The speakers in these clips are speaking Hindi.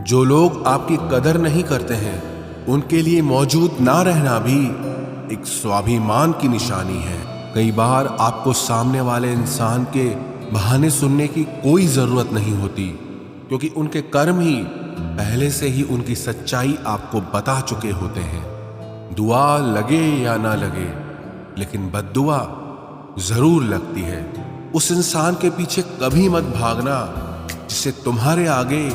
जो लोग आपकी कदर नहीं करते हैं उनके लिए मौजूद ना रहना भी एक स्वाभिमान की निशानी है। कई बार आपको सामने वाले इंसान के बहाने सुनने की कोई जरूरत नहीं होती, क्योंकि उनके कर्म ही पहले से ही उनकी सच्चाई आपको बता चुके होते हैं। दुआ लगे या ना लगे, लेकिन बद्दुआ जरूर लगती है। उस इंसान के पीछे कभी मत भागना जिसे तुम्हारे आगे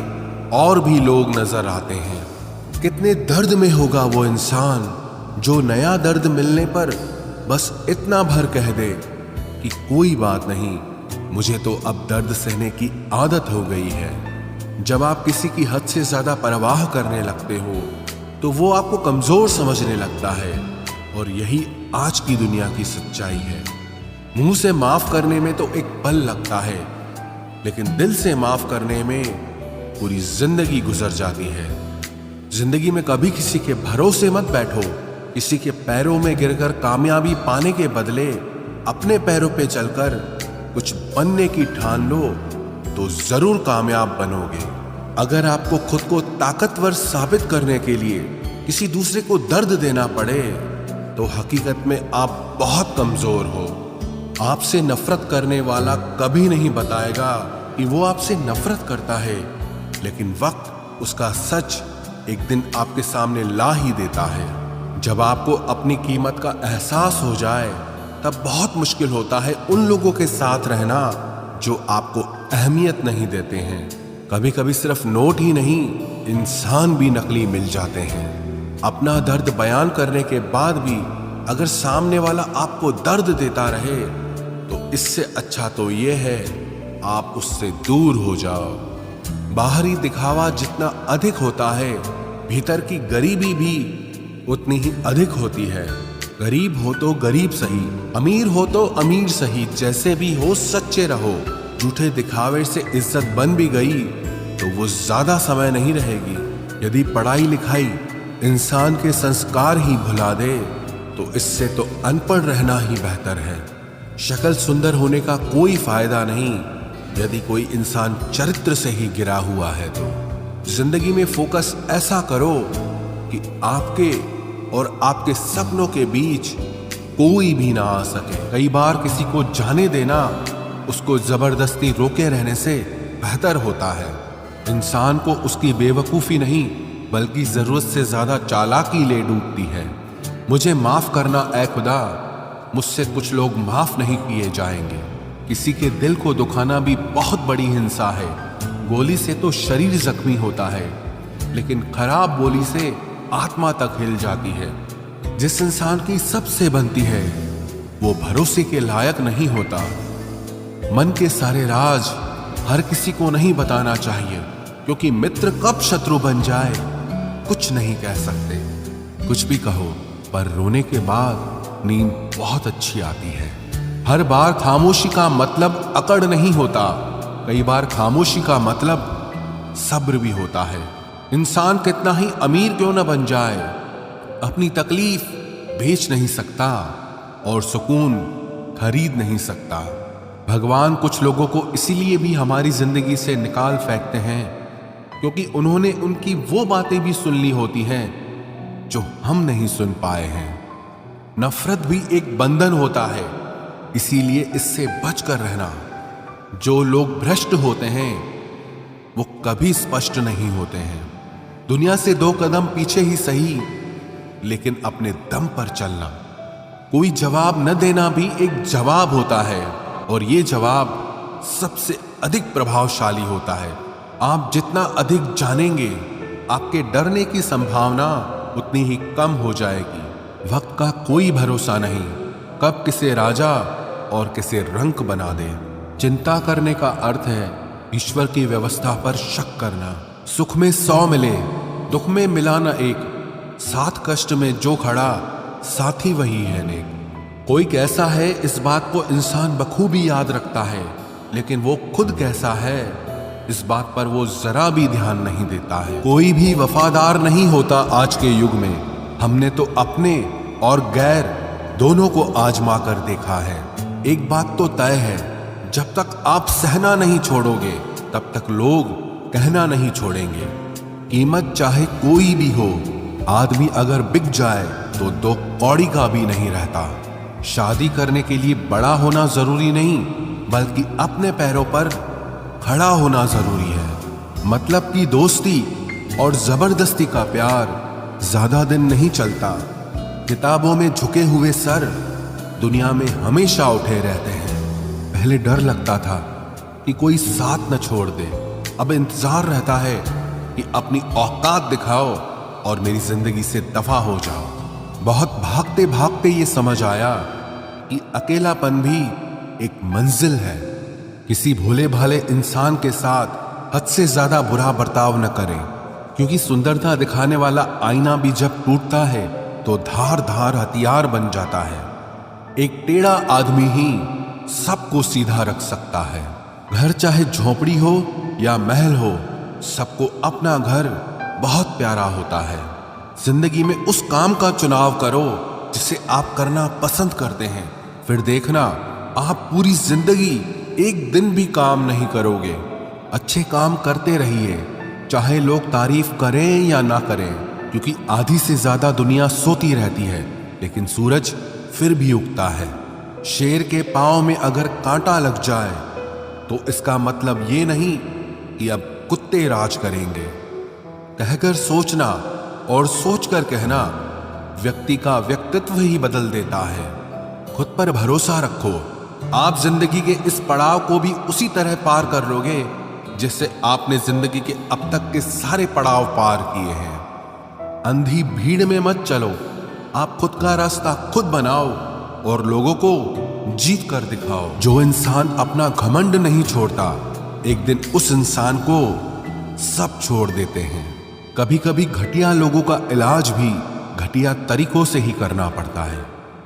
और भी लोग नजर आते हैं। कितने दर्द में होगा वो इंसान जो नया दर्द मिलने पर बस इतना भर कह दे कि कोई बात नहीं, मुझे तो अब दर्द सहने की आदत हो गई है। जब आप किसी की हद से ज्यादा परवाह करने लगते हो तो वो आपको कमजोर समझने लगता है, और यही आज की दुनिया की सच्चाई है। मुंह से माफ करने में तो एक पल लगता है, लेकिन दिल से माफ करने में पूरी जिंदगी गुजर जाती है। जिंदगी में कभी किसी के भरोसे मत बैठो। किसी के पैरों में गिरकर कामयाबी पाने के बदले अपने पैरों पे चलकर कुछ बनने की ठान लो तो जरूर कामयाब बनोगे। अगर आपको खुद को ताकतवर साबित करने के लिए किसी दूसरे को दर्द देना पड़े तो हकीकत में आप बहुत कमजोर हो। आपसे नफरत करने वाला कभी नहीं बताएगा कि वो आपसे नफरत करता है, लेकिन वक्त उसका सच एक दिन आपके सामने ला ही देता है। जब आपको अपनी कीमत का एहसास हो जाए तब बहुत मुश्किल होता है उन लोगों के साथ रहना जो आपको अहमियत नहीं देते हैं। कभी कभी सिर्फ नोट ही नहीं, इंसान भी नकली मिल जाते हैं। अपना दर्द बयान करने के बाद भी अगर सामने वाला आपको दर्द देता रहे तो इससे अच्छा तो ये है आप उससे दूर हो जाओ। बाहरी दिखावा जितना अधिक होता है, भीतर की गरीबी भी उतनी ही अधिक होती है। गरीब हो तो गरीब सही, अमीर हो तो अमीर सही, जैसे भी हो सच्चे रहो। झूठे दिखावे से इज्जत बन भी गई तो वो ज्यादा समय नहीं रहेगी। यदि पढ़ाई लिखाई इंसान के संस्कार ही भुला दे तो इससे तो अनपढ़ रहना ही बेहतर है। शक्ल सुंदर होने का कोई फायदा नहीं यदि कोई इंसान चरित्र से ही गिरा हुआ है। तो जिंदगी में फोकस ऐसा करो कि आपके और आपके सपनों के बीच कोई भी ना आ सके। कई बार किसी को जाने देना उसको जबरदस्ती रोके रहने से बेहतर होता है। इंसान को उसकी बेवकूफी नहीं बल्कि जरूरत से ज्यादा चालाकी ले डूबती है। मुझे माफ करना ऐ खुदा, मुझसे कुछ लोग माफ नहीं किए जाएंगे। किसी के दिल को दुखाना भी बहुत बड़ी हिंसा है। गोली से तो शरीर जख्मी होता है, लेकिन खराब बोली से आत्मा तक हिल जाती है। जिस इंसान की सबसे बनती है वो भरोसे के लायक नहीं होता। मन के सारे राज हर किसी को नहीं बताना चाहिए, क्योंकि मित्र कब शत्रु बन जाए कुछ नहीं कह सकते। कुछ भी कहो, पर रोने के बाद नींद बहुत अच्छी आती है। हर बार खामोशी का मतलब अकड़ नहीं होता, कई बार खामोशी का मतलब सब्र भी होता है। इंसान कितना ही अमीर क्यों न बन जाए, अपनी तकलीफ बेच नहीं सकता और सुकून खरीद नहीं सकता। भगवान कुछ लोगों को इसीलिए भी हमारी जिंदगी से निकाल फेंकते हैं क्योंकि उन्होंने उनकी वो बातें भी सुन ली होती हैं जो हम नहीं सुन पाए हैं। नफरत भी एक बंधन होता है, इसीलिए इससे बचकर रहना। जो लोग भ्रष्ट होते हैं वो कभी स्पष्ट नहीं होते हैं। दुनिया से 2 कदम पीछे ही सही, लेकिन अपने दम पर चलना। कोई जवाब न देना भी एक जवाब होता है, और ये जवाब सबसे अधिक प्रभावशाली होता है। आप जितना अधिक जानेंगे, आपके डरने की संभावना उतनी ही कम हो जाएगी। वक्त का कोई भरोसा नहीं, कब किसे राजा और किसे रंक बना दे। चिंता करने का अर्थ है ईश्वर की व्यवस्था पर शक करना। सुख में 100 मिले, दुख में मिला न एक, साथ कष्ट में जो खड़ा साथी वही है नेक। कोई कैसा है इस बात को इंसान बखूबी याद रखता है, लेकिन वो खुद कैसा है इस बात पर वो जरा भी ध्यान नहीं देता है। कोई भी वफादार नहीं होता आज के युग में। हमने तो अपने और गैर दोनों को आजमा कर देखा है। एक बात तो तय है, जब तक आप सहना नहीं छोड़ोगे तब तक लोग कहना नहीं छोड़ेंगे। कीमत चाहे कोई भी हो, आदमी अगर बिक जाए तो 2 कौड़ी का भी नहीं रहता। शादी करने के लिए बड़ा होना जरूरी नहीं, बल्कि अपने पैरों पर खड़ा होना जरूरी है। मतलब की दोस्ती और जबरदस्ती का प्यार ज्यादा दिन नहीं चलता। किताबों में झुके हुए सर दुनिया में हमेशा उठे रहते हैं। पहले डर लगता था कि कोई साथ न छोड़ दे, अब इंतजार रहता है कि अपनी औकात दिखाओ और मेरी जिंदगी से दफा हो जाओ। बहुत भागते भागते ये समझ आया कि अकेलापन भी एक मंजिल है। किसी भोले भाले इंसान के साथ हद से ज्यादा बुरा बर्ताव न करें, क्योंकि सुंदरता दिखाने वाला आईना भी जब टूटता है तो धार धार हथियार बन जाता है। एक टेढ़ा आदमी ही सबको सीधा रख सकता है। घर चाहे झोपड़ी हो या महल हो, सबको अपना घर बहुत प्यारा होता है। जिंदगी में उस काम का चुनाव करो जिसे आप करना पसंद करते हैं, फिर देखना आप पूरी जिंदगी एक दिन भी काम नहीं करोगे। अच्छे काम करते रहिए, चाहे लोग तारीफ करें या ना करें, क्योंकि आधी से ज्यादा दुनिया सोती रहती है, लेकिन सूरज फिर भी उगता है। शेर के पांव में अगर कांटा लग जाए तो इसका मतलब ये नहीं कि अब कुत्ते राज करेंगे। कहकर सोचना और सोचकर कहना व्यक्ति का व्यक्तित्व ही बदल देता है। खुद पर भरोसा रखो, आप जिंदगी के इस पड़ाव को भी उसी तरह पार कर लोगे जिससे आपने जिंदगी के अब तक के सारे पड़ाव पार किए हैं। अंधी भीड़ में मत चलो, आप खुद का रास्ता खुद बनाओ और लोगों को जीत कर दिखाओ। जो इंसान अपना घमंड नहीं छोड़ता, एक दिन उस इंसान को सब छोड़ देते हैं। कभी कभी घटिया लोगों का इलाज भी घटिया तरीकों से ही करना पड़ता है।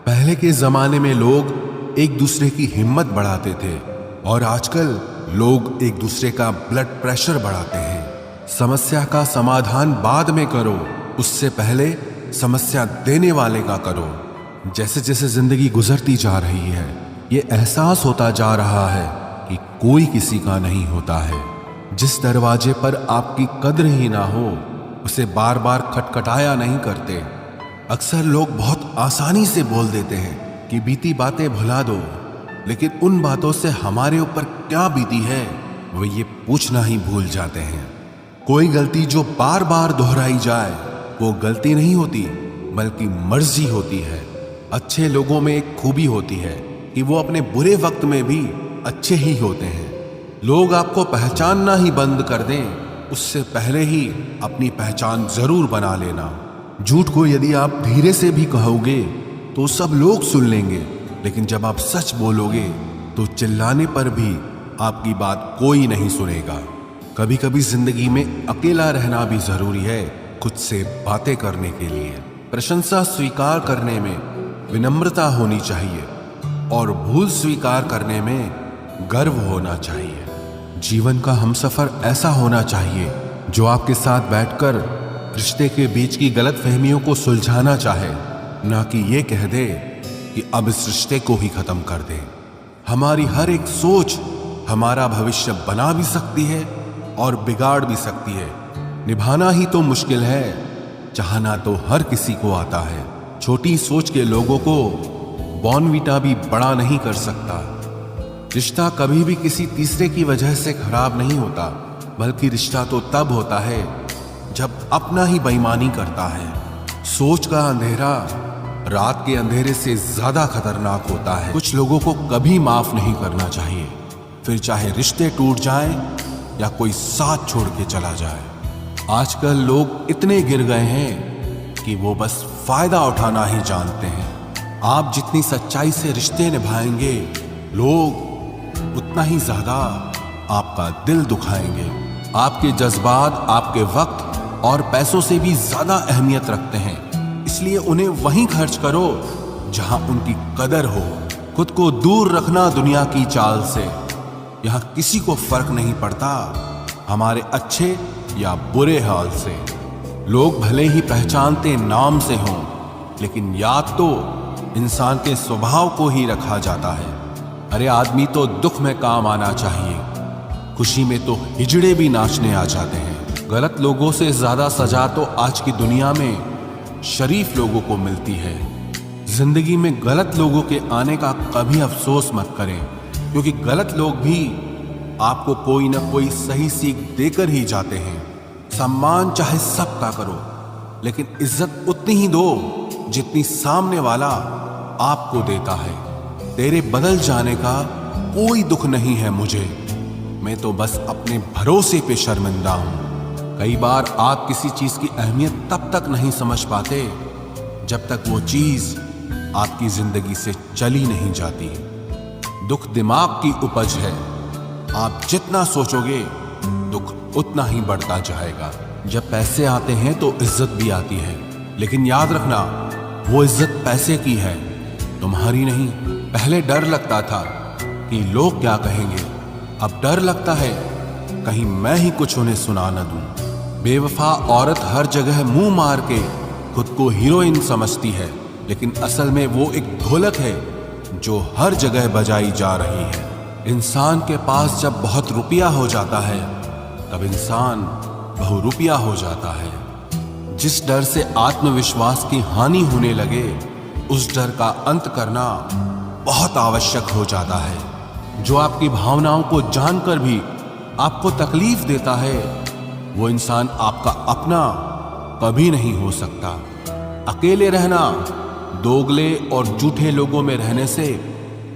पहले के जमाने में लोग एक दूसरे की हिम्मत बढ़ाते थे, और आजकल लोग एक दूसरे का ब्लड प्रेशर बढ़ाते हैं। समस्या का समाधान बाद में करो, उससे पहले समस्या देने वाले का करो। जैसे जैसे जिंदगी गुजरती जा रही है, ये एहसास होता जा रहा है कि कोई किसी का नहीं होता है। जिस दरवाजे पर आपकी कद्र ही ना हो, उसे बार बार खटखटाया नहीं करते। अक्सर लोग बहुत आसानी से बोल देते हैं कि बीती बातें भुला दो, लेकिन उन बातों से हमारे ऊपर क्या बीती है वो ये पूछना ही भूल जाते हैं। कोई गलती जो बार बार दोहराई जाए वो गलती नहीं होती, बल्कि मर्जी होती है। अच्छे लोगों में एक खूबी होती है कि वो अपने बुरे वक्त में भी अच्छे ही होते हैं। लोग आपको पहचानना ही बंद कर दें, उससे पहले ही अपनी पहचान जरूर बना लेना। झूठ को यदि आप धीरे से भी कहोगे तो सब लोग सुन लेंगे, लेकिन जब आप सच बोलोगे तो चिल्लाने पर भी आपकी बात कोई नहीं सुनेगा। कभी कभी जिंदगी में अकेला रहना भी जरूरी है, खुद से बातें करने के लिए। प्रशंसा स्वीकार करने में विनम्रता होनी चाहिए, और भूल स्वीकार करने में गर्व होना चाहिए। जीवन का हमसफर ऐसा होना चाहिए जो आपके साथ बैठकर रिश्ते के बीच की गलतफहमियों को सुलझाना चाहे, ना कि ये कह दे कि अब इस रिश्ते को ही खत्म कर दे। हमारी हर एक सोच हमारा भविष्य बना भी सकती है और बिगाड़ भी सकती है। निभाना ही तो मुश्किल है, चाहना तो हर किसी को आता है। छोटी सोच के लोगों को बॉर्नवीटा भी बड़ा नहीं कर सकता। रिश्ता कभी भी किसी तीसरे की वजह से खराब नहीं होता, बल्कि रिश्ता तो तब होता है जब अपना ही बेईमानी करता है। सोच का अंधेरा रात के अंधेरे से ज्यादा खतरनाक होता है। कुछ लोगों को कभी माफ नहीं करना चाहिए, फिर चाहे रिश्ते टूट जाएं या कोई साथ छोड़ के चला जाए। आजकल लोग इतने गिर गए हैं कि वो बस फायदा उठाना ही जानते हैं। आप जितनी सच्चाई से रिश्ते निभाएंगे, लोग उतना ही ज्यादा आपका दिल दुखाएंगे। आपके जज्बात आपके वक्त और पैसों से भी ज्यादा अहमियत रखते हैं, इसलिए उन्हें वहीं खर्च करो जहां उनकी कदर हो। खुद को दूर रखना दुनिया की चाल से। यहां किसी को फर्क नहीं पड़ता हमारे अच्छे या बुरे हाल से। लोग भले ही पहचानते नाम से हों, लेकिन याद तो इंसान के स्वभाव को ही रखा जाता है। अरे आदमी तो दुख में काम आना चाहिए, खुशी में तो हिजड़े भी नाचने आ जाते हैं। गलत लोगों से ज्यादा सजा तो आज की दुनिया में शरीफ लोगों को मिलती है। जिंदगी में गलत लोगों के आने का कभी अफसोस मत करें, क्योंकि गलत लोग भी आपको कोई ना कोई सही सीख देकर ही जाते हैं। सम्मान चाहे सबका करो, लेकिन इज्जत उतनी ही दो जितनी सामने वाला आपको देता है। तेरे बदल जाने का कोई दुख नहीं है मुझे, मैं तो बस अपने भरोसे पे शर्मिंदा हूं। कई बार आप किसी चीज की अहमियत तब तक नहीं समझ पाते जब तक वो चीज आपकी जिंदगी से चली नहीं जाती। दुख दिमाग की उपज है, आप जितना सोचोगे दुख उतना ही बढ़ता जाएगा। जब पैसे आते हैं तो इज्जत भी आती है, लेकिन याद रखना वो इज्जत पैसे की है, तुम्हारी नहीं। पहले डर लगता था कि लोग क्या कहेंगे, अब डर लगता है कहीं मैं ही कुछ उन्हें सुना न दूं। बेवफा औरत हर जगह मुंह मार के खुद को हीरोइन समझती है, लेकिन असल में वो एक ढोलक है जो हर जगह बजाई जा रही है। इंसान के पास जब बहुत रुपया हो जाता है तब इंसान बहुरुपया हो जाता है। जिस डर से आत्मविश्वास की हानि होने लगे, उस डर का अंत करना बहुत आवश्यक हो जाता है। जो आपकी भावनाओं को जानकर भी आपको तकलीफ देता है, वो इंसान आपका अपना कभी नहीं हो सकता। अकेले रहना दोगले और झूठे लोगों में रहने से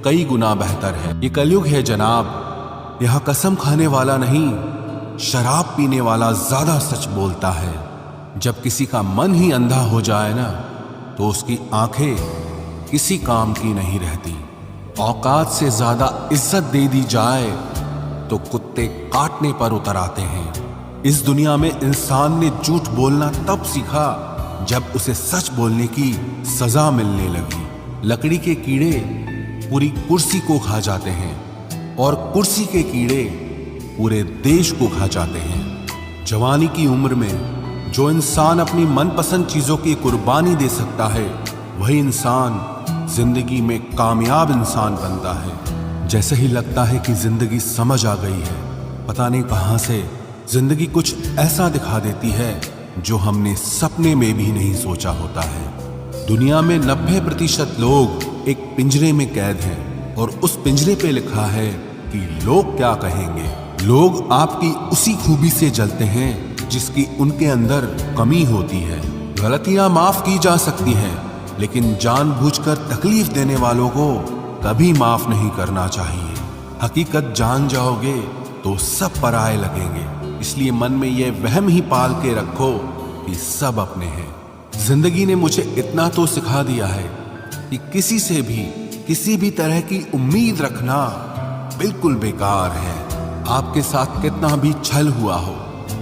कई गुना बेहतर है। ये कलयुग है जनाब, यहां कसम खाने वाला नहीं, शराब पीने वाला ज्यादा सच बोलता है। जब किसी का मन ही अंधा हो जाए ना, तो उसकी आंखें किसी काम की नहीं रहती। औकात से ज्यादा इज्जत दे दी जाए तो कुत्ते काटने पर उतर आते हैं। इस दुनिया में इंसान ने झूठ बोलना तब सीखा जब उसे सच बोलने की सजा मिलने लगी। लकड़ी के कीड़े पूरी कुर्सी को खा जाते हैं और कुर्सी के कीड़े पूरे देश को खा जाते हैं। जवानी की उम्र में जो इंसान अपनी मनपसंद चीजों की कुर्बानी दे सकता है, वही इंसान जिंदगी में कामयाब इंसान बनता है। जैसे ही लगता है कि जिंदगी समझ आ गई है, पता नहीं कहां से जिंदगी कुछ ऐसा दिखा देती है जो हमने सपने में भी नहीं सोचा होता है। दुनिया में 90% लोग एक पिंजरे में कैद हैं और उस पिंजरे पे लिखा है कि लोग क्या कहेंगे। लोग आपकी उसी खूबी से जलते हैं जिसकी उनके अंदर कमी होती है। गलतियां माफ की जा सकती हैं, लेकिन जानबूझकर तकलीफ देने वालों को कभी माफ नहीं करना चाहिए। हकीकत जान जाओगे तो सब पराये लगेंगे, इसलिए मन में यह वहम ही पाल के रखो कि सब अपने हैं। जिंदगी ने मुझे इतना तो सिखा दिया है कि किसी से भी किसी भी तरह की उम्मीद रखना बिल्कुल बेकार है। आपके साथ कितना भी छल हुआ हो,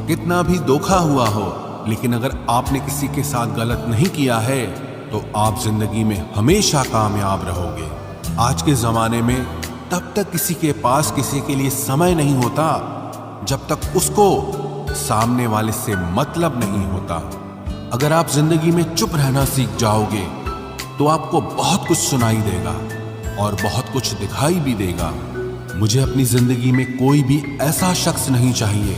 कितना भी धोखा हुआ हो, लेकिन अगर आपने किसी के साथ गलत नहीं किया है तो आप जिंदगी में हमेशा कामयाब रहोगे। आज के जमाने में तब तक किसी के पास किसी के लिए समय नहीं होता जब तक उसको सामने वाले से मतलब नहीं होता। अगर आप जिंदगी में चुप रहना सीख जाओगे तो आपको बहुत कुछ सुनाई देगा और बहुत कुछ दिखाई भी देगा। मुझे अपनी जिंदगी में कोई भी ऐसा शख्स नहीं चाहिए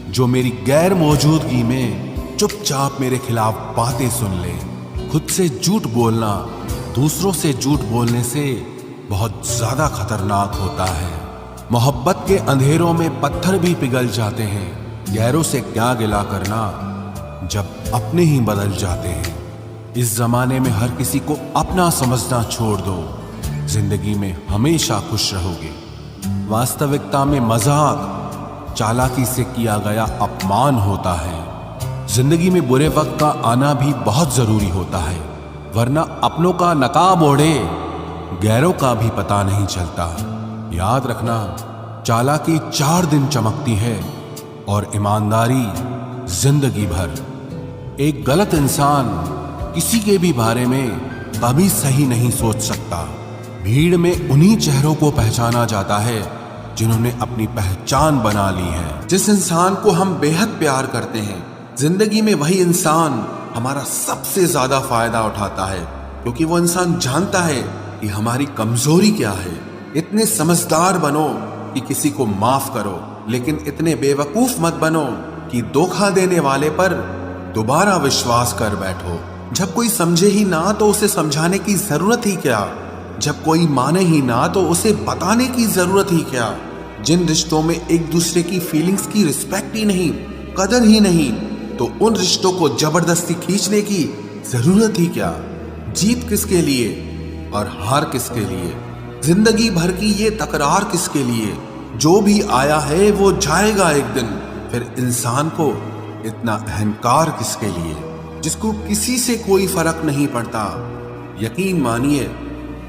जो मेरी गैर मौजूदगी में चुपचाप मेरे खिलाफ बातें सुन ले। खुद से झूठ बोलना दूसरों से झूठ बोलने से बहुत ज्यादा खतरनाक होता है। मोहब्बत के अंधेरों में पत्थर भी पिघल जाते हैं, गैरों से क्या गिला करना जब अपने ही बदल जाते हैं। इस जमाने में हर किसी को अपना समझना छोड़ दो, जिंदगी में हमेशा खुश रहोगे। वास्तविकता में मजाक चालाकी से किया गया अपमान होता है। जिंदगी में बुरे वक्त का आना भी बहुत जरूरी होता है, वरना अपनों का नकाब ओढ़े गैरों का भी पता नहीं चलता। याद रखना, चालाकी 4 दिन चमकती है और ईमानदारी जिंदगी भर। एक गलत इंसान किसी के भी बारे में कभी सही नहीं सोच सकता। भीड़ में उन्हीं चेहरों को पहचाना जाता है जिन्होंने अपनी पहचान बना ली है। जिस इंसान को हम बेहद प्यार करते हैं, जिंदगी में वही इंसान हमारा सबसे ज्यादा फायदा उठाता है, क्योंकि वो इंसान जानता है कि हमारी कमजोरी क्या है। इतने समझदार बनो कि किसी को माफ करो, लेकिन इतने बेवकूफ मत बनो कि धोखा देने वाले पर दोबारा विश्वास कर बैठो। जब कोई समझे ही ना तो उसे समझाने की जरूरत ही क्या, जब कोई माने ही ना तो उसे बताने की जरूरत ही क्या। जिन रिश्तों में एक दूसरे की फीलिंग्स की रिस्पेक्ट ही नहीं, कदर ही नहीं, तो उन रिश्तों को जबरदस्ती खींचने की जरूरत ही क्या। जीत किसके लिए और हार किसके लिए, जिंदगी भर की ये तकरार किसके लिए। जो भी आया है वो जाएगा एक दिन, फिर इंसान को इतना अहंकार किसके लिए, जिसको किसी से कोई फर्क नहीं पड़ता। यकीन मानिए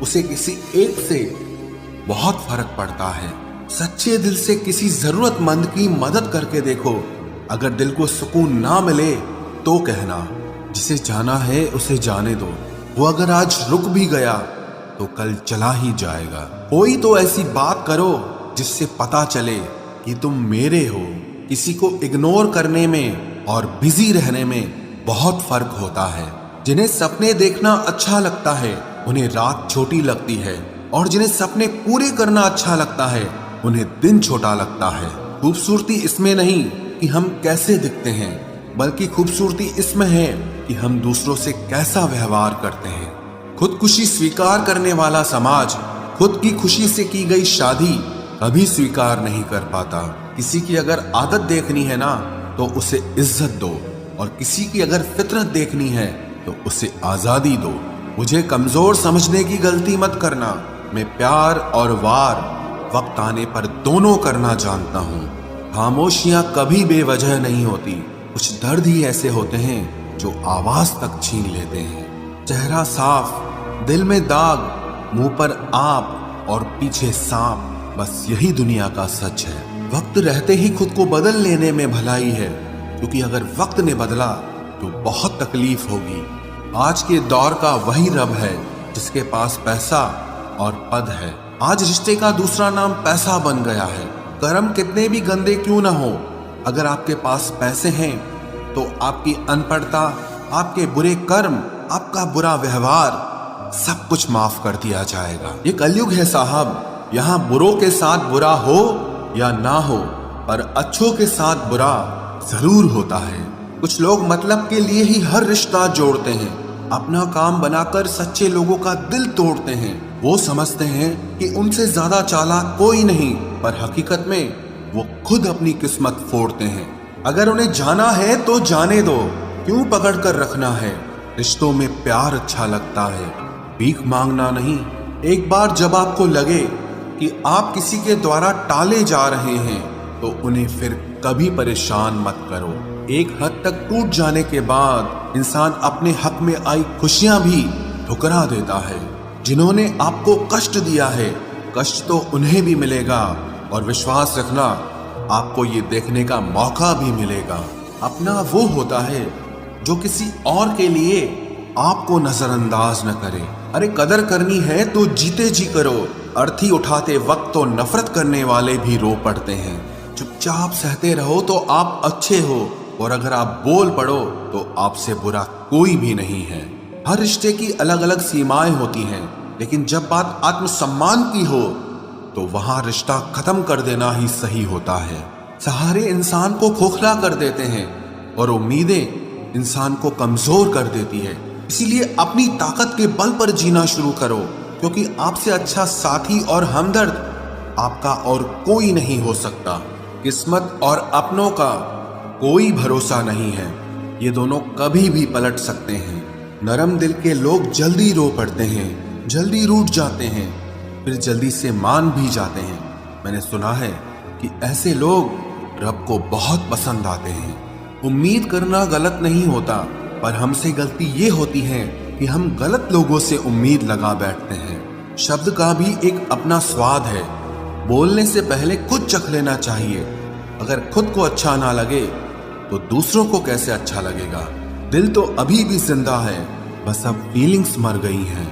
उसे किसी एक से बहुत फर्क पड़ता है। सच्चे दिल से किसी जरूरतमंद की मदद करके देखो। अगर दिल को सुकून ना मिले तो कहना, जिसे जाना है उसे जाने दो। वो अगर आज रुक भी गया तो कल चला ही जाएगा। कोई तो ऐसी बात करो जिससे पता चले कि तुम मेरे हो। किसी को इग्नोर करने में और बिजी रहने में बहुत फर्क होता है। जिन्हें सपने देखना अच्छा लगता है उन्हें रात छोटी लगती है, और जिन्हें सपने पूरे करना अच्छा लगता है उन्हें दिन छोटा लगता है। खूबसूरती इसमें नहीं कि हम कैसे दिखते हैं, बल्कि खूबसूरती इसमें है कि हम दूसरों से कैसा व्यवहार करते हैं। खुदकुशी स्वीकार करने वाला समाज खुद की खुशी से की गई शादी कभी स्वीकार नहीं कर पाता। किसी की अगर आदत देखनी है ना तो उसे इज्जत दो, और किसी की अगर फितरत देखनी है तो उसे आजादी दो। मुझे कमजोर समझने की गलती मत करना। मैं प्यार और वार वक्त आने पर दोनों करना जानता हूँ। खामोशियां कभी बेवजह नहीं होती। कुछ दर्द ही ऐसे होते हैं जो आवाज तक छीन लेते हैं। चेहरा साफ, दिल में दाग, मुंह पर आप और पीछे सांप, बस यही दुनिया का सच है। वक्त रहते ही खुद को बदल लेने में भलाई है, क्योंकि अगर वक्त ने बदला तो बहुत तकलीफ होगी। आज के दौर का वही रब है जिसके पास पैसा और पद है। आज रिश्ते का दूसरा नाम पैसा बन गया है। कर्म कितने भी गंदे क्यों ना हो, अगर आपके पास पैसे हैं तो आपकी अनपढ़ता, आपके बुरे कर्म, आपका बुरा व्यवहार सब कुछ माफ कर दिया जाएगा। ये कलयुग है साहब, यहाँ बुरों के साथ बुरा हो या ना हो, पर अच्छों के साथ बुरा जरूर होता है। कुछ लोग मतलब के लिए ही हर रिश्ता जोड़ते हैं, अपना काम बनाकर सच्चे लोगों का दिल तोड़ते हैं। वो समझते हैं कि उनसे ज्यादा चालाक कोई नहीं, पर हकीकत में वो खुद अपनी किस्मत फोड़ते हैं। अगर उन्हें जाना है तो जाने दो, क्यों पकड़ कर रखना है। रिश्तों में प्यार अच्छा लगता है, भीख मांगना नहीं। एक बार जब आपको लगे कि आप किसी के द्वारा टाले जा रहे हैं तो उन्हें फिर कभी परेशान मत करो। एक हद तक टूट जाने के बाद इंसान अपने हक में आई खुशियां भी ठुकरा देता है। जिन्होंने आपको कष्ट दिया है, कष्ट तो उन्हें भी मिलेगा, और विश्वास रखना आपको ये देखने का मौका भी मिलेगा। अपना वो होता है जो किसी और के लिए आपको नजरअंदाज न करे। अरे कदर करनी है तो जीते जी करो। अर्थी उठाते वक्त तो नफरत करने वाले भी रो पड़ते हैं। चुपचाप सहते रहो तो आप अच्छे हो, और अगर आप बोल पड़ो तो आपसे बुरा कोई भी नहीं है। हर रिश्ते की अलग अलग सीमाएं होती हैं, लेकिन जब बात आत्मसम्मान की हो तो वहां रिश्ता खत्म कर देना ही सही होता है। सहारे इंसान को खोखला कर देते हैं और उम्मीदें इंसान को कमजोर कर देती है। इसीलिए अपनी ताकत के बल पर जीना शुरू करो, क्योंकि आपसे अच्छा साथी और हमदर्द आपका और कोई नहीं हो सकता। किस्मत और अपनों का कोई भरोसा नहीं है, ये दोनों कभी भी पलट सकते हैं। नरम दिल के लोग जल्दी रो पड़ते हैं, जल्दी रूठ जाते हैं, फिर जल्दी से मान भी जाते हैं। मैंने सुना है कि ऐसे लोग रब को बहुत पसंद आते हैं। उम्मीद करना गलत नहीं होता, पर हमसे गलती ये होती है कि हम गलत लोगों से उम्मीद लगा बैठते हैं। शब्द का भी एक अपना स्वाद है, बोलने से पहले खुद चख लेना चाहिए। अगर खुद को अच्छा ना लगे तो दूसरों को कैसे अच्छा लगेगा। दिल तो अभी भी जिंदा है, बस अब फीलिंग्स मर गई हैं।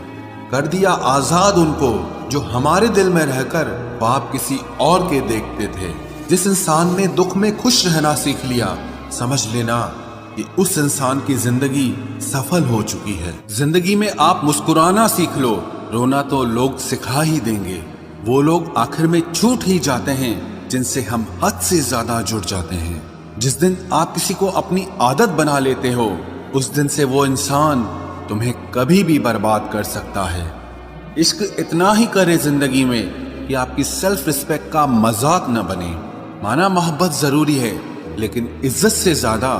कर दिया आजाद उनको जो हमारे दिल में रहकर ख्वाब किसी और के देखते थे। जिस इंसान ने दुख में खुश रहना सीख लिया, समझ लेना कि उस इंसान की जिंदगी सफल हो चुकी है। जिंदगी में आप मुस्कुराना सीख लो, रोना तो लोग सिखा ही देंगे। वो लोग आखिर में छूट ही जाते हैं जिनसे हम हद से ज्यादा जुड़ जाते हैं। जिस दिन आप किसी को अपनी आदत बना लेते हो, उस दिन से वो इंसान तुम्हें कभी भी बर्बाद कर सकता है। इश्क इतना ही करे जिंदगी में कि आपकी सेल्फ रिस्पेक्ट का मजाक न बने। माना मोहब्बत जरूरी है, लेकिन इज्जत से ज्यादा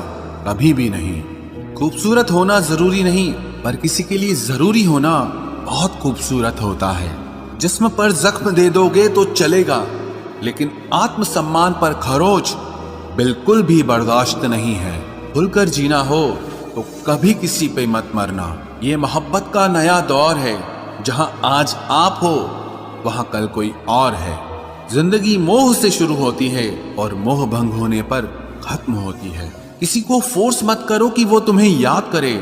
कभी भी नहीं। खूबसूरत होना जरूरी नहीं, पर किसी के लिए जरूरी होना बहुत खूबसूरत होता है। जिस्म पर जख्म दे दोगे तो चलेगा, लेकिन आत्मसम्मान पर खरोच बिल्कुल भी बर्दाश्त नहीं है। खुलकर जीना हो तो कभी किसी पे मत मरना। ये मोहब्बत का नया दौर है, जहां आज आप हो वहां कल कोई और है। जिंदगी मोह से शुरू होती है और मोह भंग होने पर खत्म होती है। किसी को फोर्स मत करो कि वो तुम्हें याद करे।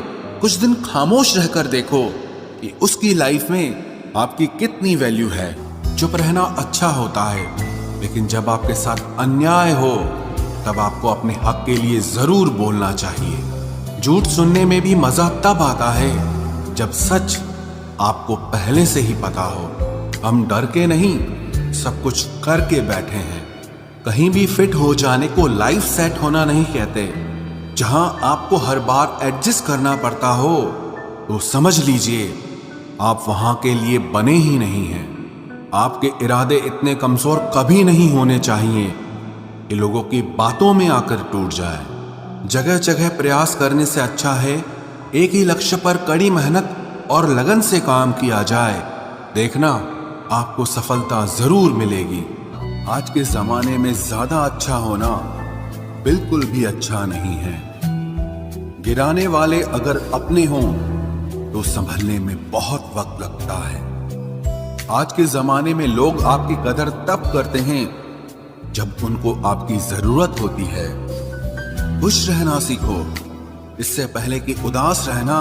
कुछ दिन खामोश रहकर देखो कि उसकी लाइफ में आपकी कितनी वैल्यू है। चुप रहना अच्छा होता है, लेकिन जब आपके साथ अन्याय हो तब आपको अपने हक के लिए जरूर बोलना चाहिए। झूठ सुनने में भी मजा तब आता है जब सच आपको पहले से ही पता हो। हम डर के नहीं, सब कुछ करके बैठे हैं। कहीं भी फिट हो जाने को लाइफ सेट होना नहीं कहते। जहां आपको हर बार एडजस्ट करना पड़ता हो तो समझ लीजिए आप वहां के लिए बने ही नहीं हैं। आपके इरादे इतने कमजोर कभी नहीं होने चाहिए कि लोगों की बातों में आकर टूट जाए। जगह जगह प्रयास करने से अच्छा है एक ही लक्ष्य पर कड़ी मेहनत और लगन से काम किया जाए। देखना आपको सफलता जरूर मिलेगी। आज के जमाने में ज्यादा अच्छा होना बिल्कुल भी अच्छा नहीं है। गिराने वाले अगर अपने हों तो संभलने में बहुत वक्त लगता है। आज के जमाने में लोग आपकी कदर तब करते हैं जब उनको आपकी जरूरत होती है। खुश रहना सीखो, इससे पहले कि उदास रहना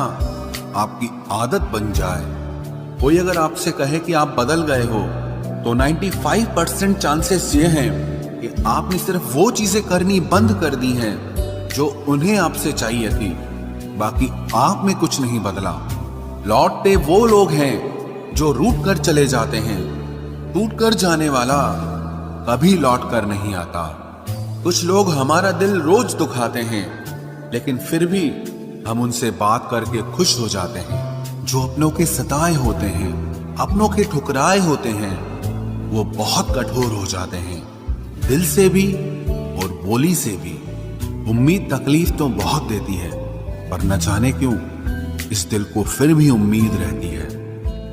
आपकी आदत बन जाए। कोई अगर आपसे कहे कि आप बदल गए हो तो 95% चांसेस ये हैं कि आपने सिर्फ वो चीजें करनी बंद कर दी हैं जो उन्हें आपसे चाहिए थी। बाकी आप में कुछ नहीं बदला। लौटते वो लोग हैं जो रूठ कर चले जाते हैं। टूट कर जाने वाला कभी लौट कर नहीं आता। कुछ लोग हमारा दिल रोज दुखाते हैं, लेकिन फिर भी हम उनसे बात करके खुश हो जाते हैं। जो अपनों के सताए होते हैं, अपनों के ठुकराए होते हैं, वो बहुत कठोर हो जाते हैं, दिल से भी और बोली से भी। उम्मीद तकलीफ तो बहुत देती है, पर न जाने क्यों इस दिल को फिर भी उम्मीद रहती है।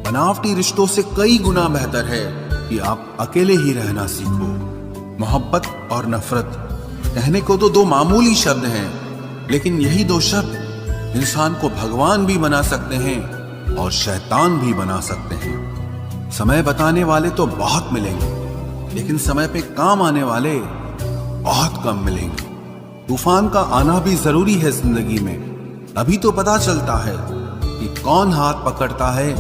बनावटी रिश्तों से कई गुना बेहतर है कि आप अकेले ही रहना सीखो। मोहब्बत और नफरत कहने को तो दो मामूली शब्द हैं, लेकिन यही दो शब्द इंसान को भगवान भी बना सकते हैं और शैतान भी बना सकते हैं। समय बताने वाले तो बहुत मिलेंगे, लेकिन समय पे काम आने वाले बहुत कम मिलेंगे। तूफान का आना भी जरूरी है जिंदगी में, अभी तो पता चलता है कि कौन हाथ पकड़ता है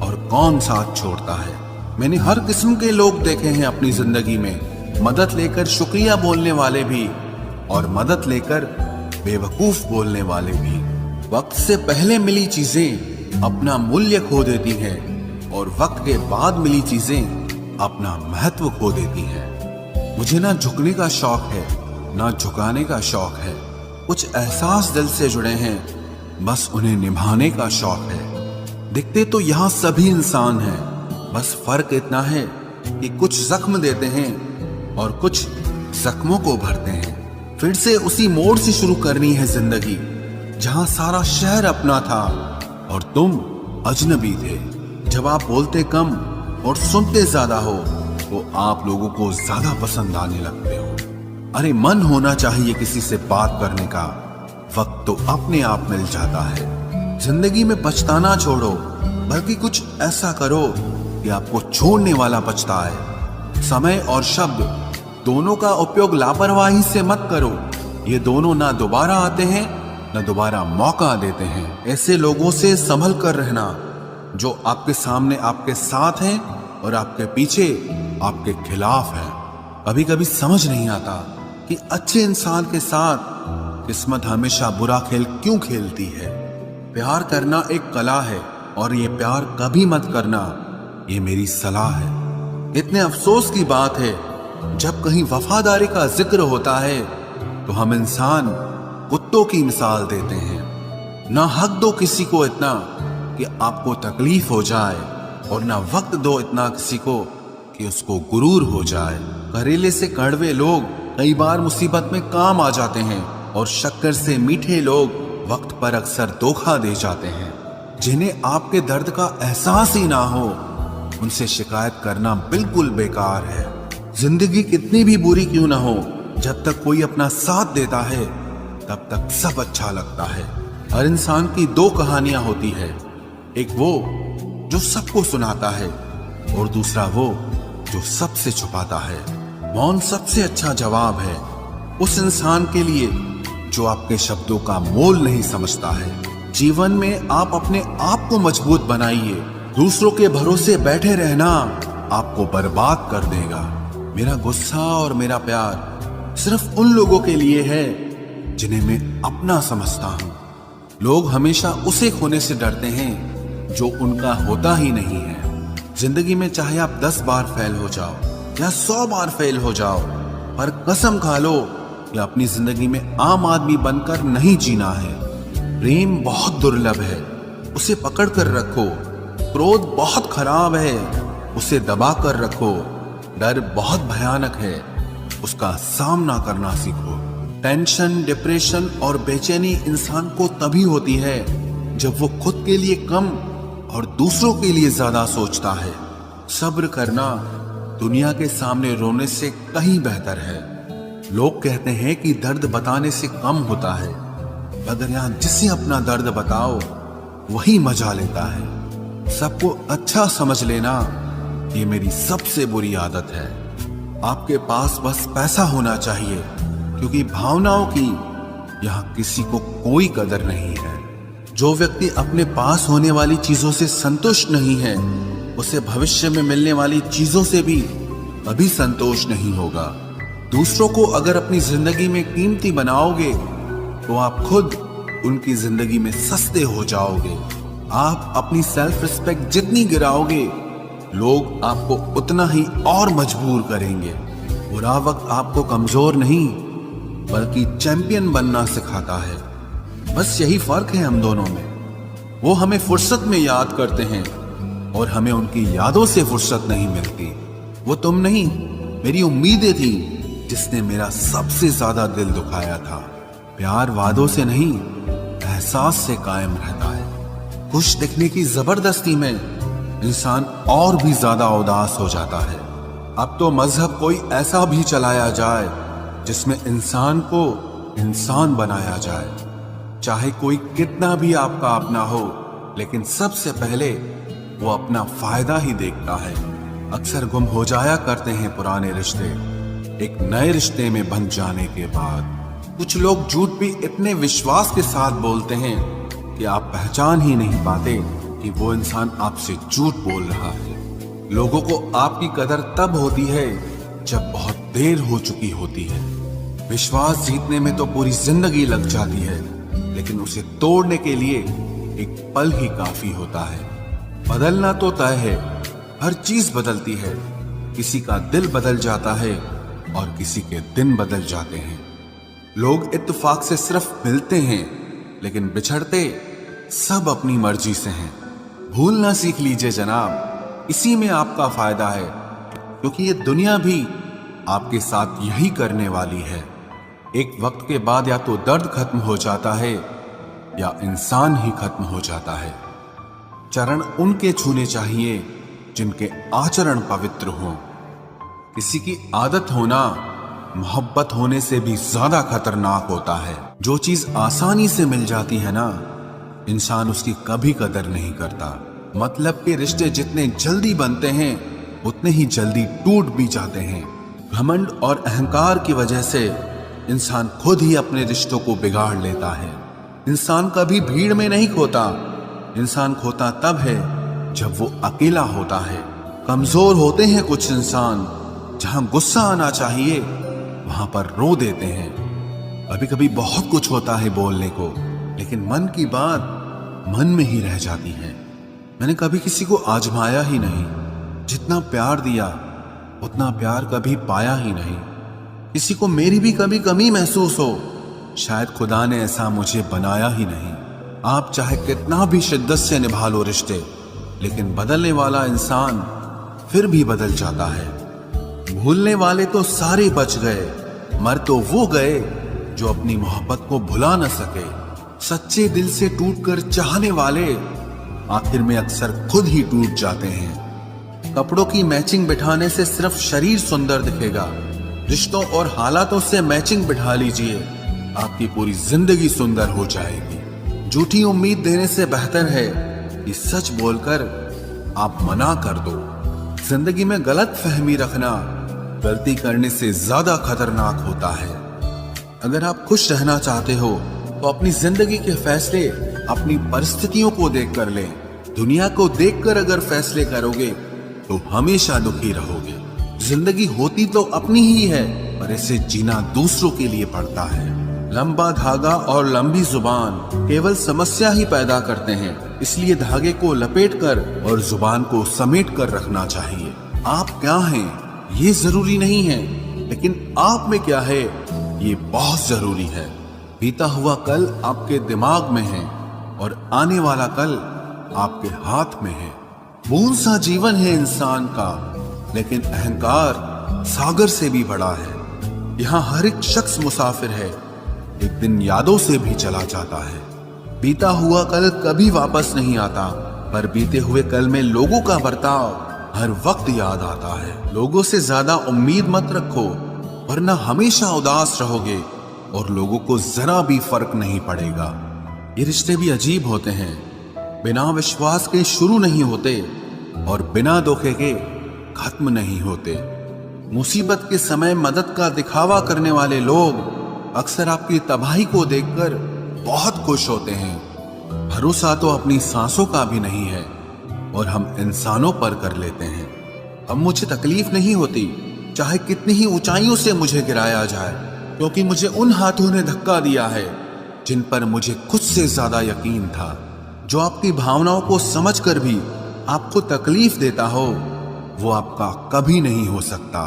और कौन साथ छोड़ता है। मैंने हर किस्म के लोग देखे हैं अपनी जिंदगी में, मदद लेकर शुक्रिया बोलने वाले भी और मदद लेकर बेवकूफ बोलने वाले भी। वक्त से पहले मिली चीजें अपना मूल्य खो देती हैं और वक्त के बाद मिली चीजें अपना महत्व खो देती हैं। मुझे ना झुकने का शौक है, ना झुकाने का शौक है। कुछ एहसास दिल से जुड़े हैं, बस उन्हें निभाने का शौक है। दिखते तो यहाँ सभी इंसान हैं, बस फर्क इतना है कि कुछ जख्म देते हैं और कुछ जख्मों को भरते हैं। फिर से उसी मोड़ से शुरू करनी है जिंदगी, जहां सारा शहर अपना था और तुम अजनबी थे। जब आप बोलते कम और सुनते ज्यादा हो तो आप लोगों को ज्यादा पसंद आने लगते हो। अरे मन होना चाहिए किसी से बात करने का, वक्त तो अपने आप मिल जाता है। जिंदगी में पछताना छोड़ो, बल्कि कुछ ऐसा करो कि आपको छोड़ने वाला पछताए। समय और शब्द दोनों का उपयोग लापरवाही से मत करो। ये दोनों ना दोबारा आते हैं न दोबारा मौका देते हैं। ऐसे लोगों से संभल कर रहना जो आपके सामने आपके साथ हैं और आपके पीछे आपके खिलाफ हैं। कभी कभी समझ नहीं आता कि अच्छे इंसान के साथ किस्मत हमेशा बुरा खेल क्यों खेलती है। प्यार करना एक कला है और ये प्यार कभी मत करना, ये मेरी सलाह है। इतने अफसोस की बात है जब कहीं वफादारी का जिक्र होता है तो हम इंसान कुत्तों की मिसाल देते हैं। ना हक दो किसी को इतना कि आपको तकलीफ हो जाए, और ना वक्त दो इतना किसी को कि उसको गुरूर हो जाए। करेले से कड़वे लोग कई बार मुसीबत में काम आ जाते हैं, और शक्कर से मीठे लोग वक्त पर अक्सर धोखा दे जाते हैं। जिन्हें आपके दर्द का एहसास ही ना हो, उनसे शिकायत करना बिल्कुल बेकार है। जिंदगी कितनी भी बुरी क्यों ना हो, जब तक कोई अपना साथ देता है तब तक सब अच्छा लगता है। हर इंसान की दो कहानियां होती है, एक वो जो सबको सुनाता है, और दूसरा वो जो सबसे छुपाता है। मौन सबसे अच्छा जवाब है उस इंसान के लिए जो आपके शब्दों का मोल नहीं समझता है। जीवन में आप अपने आप को मजबूत बनाइए। दूसरों के भरोसे बैठे रहना आपको बर्बाद कर देगा। मेरा गुस्सा और मेरा प्यार सिर्फ उन लोगों के लिए है जिन्हें मैं अपना समझता हूं। लोग हमेशा उसे खोने से डरते हैं जो उनका होता ही नहीं है। जिंदगी में चाहे आप 10 बार फेल हो जाओ या 100 बार फेल हो जाओ, पर कसम खा लो कि अपनी जिंदगी में आम आदमी बनकर नहीं जीना है। प्रेम बहुत दुर्लभ है, उसे पकड़ कर रखो। क्रोध बहुत खराब है, उसे दबा कर रखो। डर बहुत भयानक है, उसका सामना करना सीखो। टेंशन, डिप्रेशन और बेचैनी इंसान को तभी होती है जब वो खुद के लिए कम और दूसरों के लिए ज्यादा सोचता है। सब्र करना दुनिया के सामने रोने से कहीं बेहतर है। लोग कहते हैं कि दर्द बताने से कम होता है, मगर यहां जिसे अपना दर्द बताओ वही मजा लेता है। सबको अच्छा समझ लेना ये मेरी सबसे बुरी आदत है। आपके पास बस पैसा होना चाहिए, क्योंकि भावनाओं की यहां किसी को कोई कदर नहीं है। जो व्यक्ति अपने पास होने वाली चीजों से संतुष्ट नहीं है, उसे भविष्य में मिलने वाली चीजों से भी कभी संतोष नहीं होगा। दूसरों को अगर अपनी जिंदगी में कीमती बनाओगे तो आप खुद उनकी जिंदगी में सस्ते हो जाओगे। आप अपनी सेल्फ रिस्पेक्ट जितनी गिराओगे, लोग आपको उतना ही और मजबूर करेंगे। बुरा वक्त आपको कमजोर नहीं बल्कि चैंपियन बनना सिखाता है। बस यही फर्क है हम दोनों में। वो हमें फुर्सत में याद करते हैं और हमें उनकी यादों से फुर्सत नहीं मिलती। वो तुम नहीं, मेरी उम्मीदें थी जिसने मेरा सबसे ज्यादा दिल दुखाया था। प्यार वादों से नहीं, एहसास से कायम रहता है। खुश दिखने की जबरदस्ती में इंसान और भी ज्यादा उदास हो जाता है। अब तो मजहब कोई ऐसा भी चलाया जाए जिसमें इंसान को इंसान बनाया जाए। चाहे कोई कितना भी आपका अपना हो, लेकिन सबसे पहले वो अपना फायदा ही देखता है। अक्सर गुम हो जाया करते हैं पुराने रिश्ते एक नए रिश्ते में बन जाने के बाद। कुछ लोग झूठ भी इतने विश्वास के साथ बोलते हैं कि आप पहचान ही नहीं पाते कि वो इंसान आपसे झूठ बोल रहा है। लोगों को आपकी कदर तब होती है जब बहुत देर हो चुकी होती है। विश्वास जीतने में तो पूरी जिंदगी लग जाती है, लेकिन उसे तोड़ने के लिए एक पल ही काफी होता है। बदलना तो तय है, हर चीज बदलती है। किसी का दिल बदल जाता है और किसी के दिन बदल जाते हैं। लोग इत्तेफाक से सिर्फ मिलते हैं, लेकिन बिछड़ते सब अपनी मर्जी से हैं। भूलना सीख लीजिए जनाब, इसी में आपका फायदा है, क्योंकि ये दुनिया भी आपके साथ यही करने वाली है। एक वक्त के बाद या तो दर्द खत्म हो जाता है या इंसान ही खत्म हो जाता है। चरण उनके छूने चाहिए जिनके आचरण पवित्र हों। किसी की आदत होना मोहब्बत होने से भी ज्यादा खतरनाक होता है। जो चीज आसानी से मिल जाती है ना, इंसान उसकी कभी कदर नहीं करता। मतलब के रिश्ते जितने जल्दी बनते हैं उतने ही जल्दी टूट भी जाते हैं। घमंड और अहंकार की वजह से इंसान खुद ही अपने रिश्तों को बिगाड़ लेता है। इंसान कभी भीड़ में नहीं खोता, इंसान खोता तब है जब वो अकेला होता है। कमजोर होते हैं कुछ इंसान, जहां गुस्सा आना चाहिए वहां पर रो देते हैं। कभी कभी बहुत कुछ होता है बोलने को, लेकिन मन की बात मन में ही रह जाती है। मैंने कभी किसी को आजमाया ही नहीं। जितना प्यार दिया उतना प्यार कभी पाया ही नहीं। किसी को मेरी भी कभी कमी महसूस हो। शायद खुदा ने ऐसा मुझे बनाया ही नहीं। आप चाहे कितना भी शिद्दत से निभा लो रिश्ते, लेकिन बदलने वाला इंसान फिर भी बदल जाता है। भूलने वाले तो सारे बच गए, मर तो वो गए जो अपनी मोहब्बत को भुला न सके। सच्चे दिल से टूटकर चाहने वाले आखिर में अक्सर खुद ही टूट जाते हैं। कपड़ों की मैचिंग बिठाने से सिर्फ शरीर सुंदर दिखेगा, रिश्तों और हालातों से मैचिंग बिठा लीजिए, आपकी पूरी जिंदगी सुंदर हो जाएगी। झूठी उम्मीद देने से बेहतर है कि सच बोलकर आप मना कर दो। जिंदगी में गलत फहमी रखना गलती करने से ज्यादा खतरनाक होता है। अगर आप खुश रहना चाहते हो तो अपनी जिंदगी के फैसले अपनी परिस्थितियों को देखकर लें। दुनिया को देखकर अगर फैसले करोगे तो हमेशा दुखी रहोगे। जिंदगी होती तो अपनी ही है, पर इसे जीना दूसरों के लिए पड़ता है। लंबा धागा और लंबी जुबान केवल समस्या ही पैदा करते हैं, इसलिए धागे को लपेटकर और जुबान को समेट कर रखना चाहिए। आप क्या हैं ये जरूरी नहीं है, लेकिन आप में क्या है ये बहुत जरूरी है। बीता हुआ कल आपके दिमाग में है और आने वाला कल आपके हाथ में है। बूंद सा जीवन है इंसान का, लेकिन अहंकार सागर से भी बड़ा है। यहाँ हर एक शख्स मुसाफिर है, एक दिन यादों से भी चला जाता है। बीता हुआ कल कभी वापस नहीं आता, पर बीते हुए कल में लोगों का बर्ताव हर वक्त याद आता है। लोगों से ज्यादा उम्मीद मत रखो, वरना हमेशा उदास रहोगे और लोगों को जरा भी फर्क नहीं पड़ेगा। ये रिश्ते भी अजीब होते हैं, बिना विश्वास के शुरू नहीं होते और बिना धोखे के खत्म नहीं होते। मुसीबत के समय मदद का दिखावा करने वाले लोग अक्सर आपकी तबाही को देखकर बहुत खुश होते हैं। भरोसा तो अपनी सांसों का भी नहीं है और हम इंसानों पर कर लेते हैं। अब मुझे तकलीफ नहीं होती चाहे कितनी ही ऊंचाइयों से मुझे गिराया जाए, क्योंकि मुझे उन हाथों ने धक्का दिया है जिन पर मुझे खुद से ज्यादा यकीन था। जो आपकी भावनाओं को समझकर भी आपको तकलीफ देता हो, वो आपका कभी नहीं हो सकता।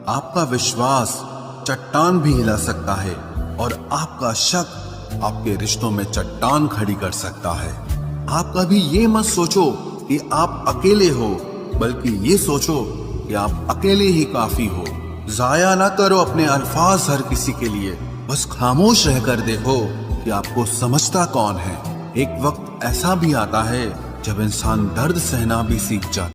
आपका विश्वास चट्टान भी हिला सकता है और आपका शक आपके रिश्तों में चट्टान खड़ी कर सकता है। आप कभी ये मत सोचो कि आप अकेले हो, बल्कि ये सोचो कि आप अकेले ही काफी हो। जाया ना करो अपने अल्फाज हर किसी के लिए, बस खामोश रहकर देखो कि आपको समझता कौन है। एक वक्त ऐसा भी आता है जब इंसान दर्द सहना भी सीख जाता है।